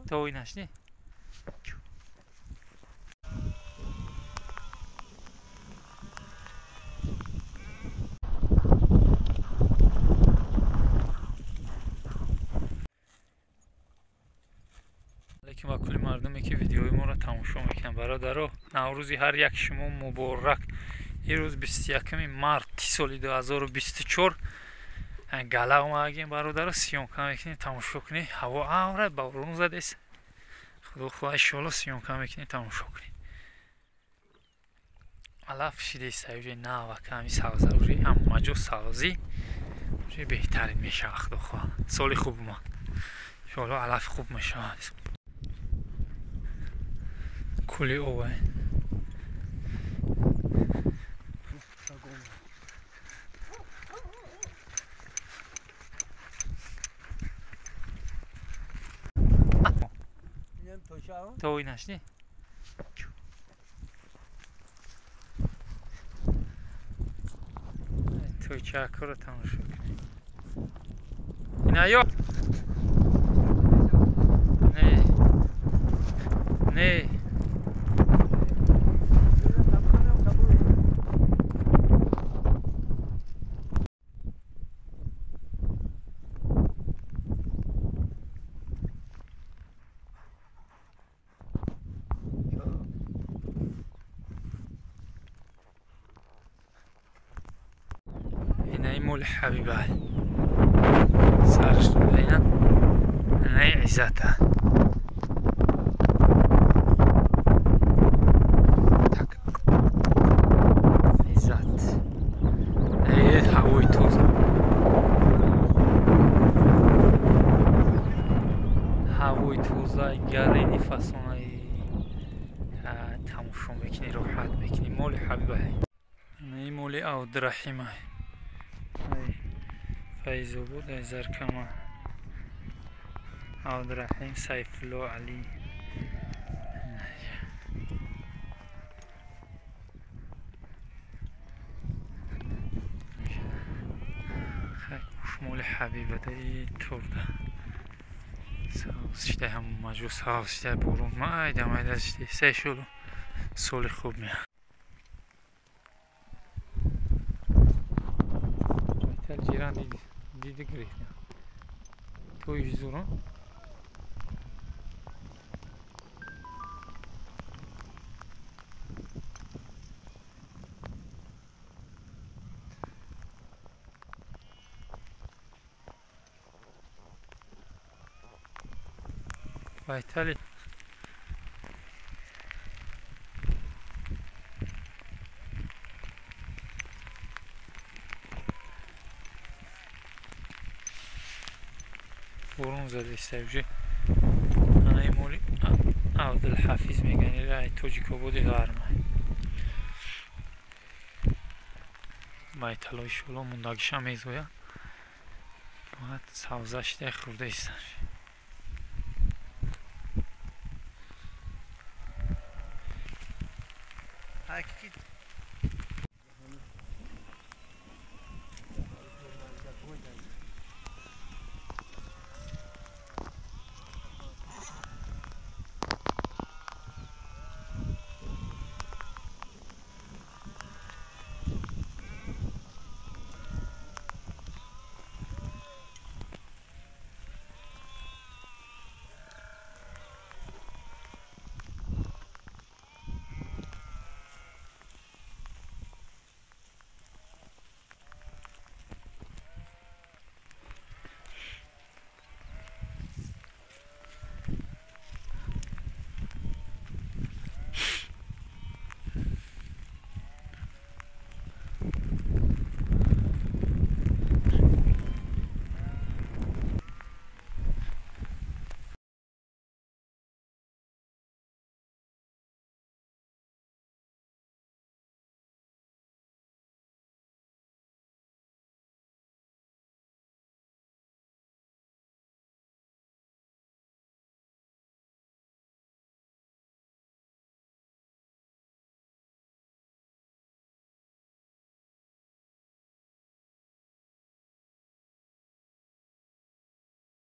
تو اینش نی علیکم و کلی مردمی که ویدیوی ما را تماشا میکنن برادرها نوروزی هر یک شما مبارک. این روز 21 مارت سال 2024 گله اومدیم برادرها سیونکا میکنید تماشا کنید. هوا آوره بارون زده است. خدا خدا انشالله سیونکا میکنید تماشا کنید. علف شده است اوجه نه و کمی سبزه اوجه هم مجو سبزی اوجه بهترین میشه. خدا خدا سال خوب ما انشالله علف خوب میشه. کلی اوه تو اینش نی توی چکر رو تماشا کنید. اینه یا نه نه اینه مول حبیبه سرش رو بینم. اینه عزته عزت اینه هوای توز هوای توزه گرینی فاسونه تماشا میکنی راحت میکنی. مول حبیبه اینه مول عبدالرحیمه فیضو بود از زرکمه عبدالرحیم سیف الله علی مول حبیبه ده طور ده سوزشته هم مجو سوزشته برون ما ایدم ایدشته سه شلو سال خوب میه بایتر جیران دیده گریخنه توی زوران بایتالی برون زده استوجه انای مولی عبدالحفیظ میگنی رای توجیکو بودی غرمه بایتالای شلو منداگیش هم میزویا باید سوزشته خورده ایستن حقیقی